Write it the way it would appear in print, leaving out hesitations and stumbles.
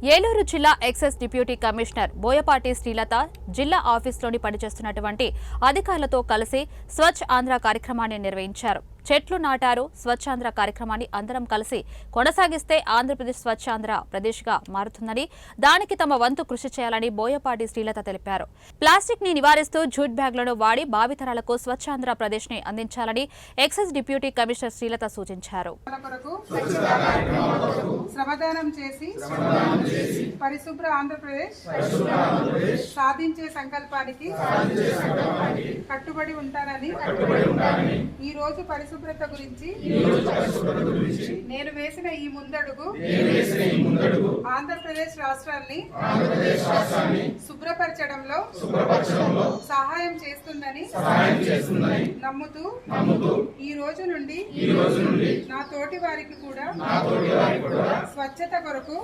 ఏలూరు జిల్లా excise deputy commissioner Boyapati Srilatha జిల్లా ఆఫీసులోని పనిచేస్తున్నటువంటి అధికారులతో కలిసి స్వచ్ఛ ఆంధ్ర కార్యక్రమాన్ని నిర్వహించారు. చెట్లు నాటారు. స్వచ్ఛాంధ్ర కార్యక్రమాన్ని అందరం కలిసి కొనసాగిస్తే ఆంధ్రప్రదేశ్ స్వచ్ఛాంధ్ర ప్రదేశ్గా మారుతుందని, దానికి తమ వంతు కృషి చేయాలని బోయపాటి శ్రీలత తెలిపారు. ప్లాస్టిక్ ని నివారిస్తూ జూట్ బ్యాగ్లను వాడి భావితరాలకు స్వచ్ఛాంధ్ర ప్రదేశ్ ని అందించాలని ఎక్సైజ్ డిప్యూటీ కమిషనర్ శ్రీలత సూచించారు. పరిశుభ్ర ఆంధ్రప్రదేశ్ సాధించే సంకల్పానికి కట్టుబడి ఉంటారని ఈ రోజు పరిశుభ్రత గురించి నేను వేసిన ఈ ముందడుగు ఆంధ్రప్రదేశ్ రాష్ట్రాన్ని శుభ్రపరచడంలో సహాయం చేస్తుందని నమ్ముతూ ఈ రోజు నుండి నా తోటి వారికి కూడా స్వచ్ఛత కొరకు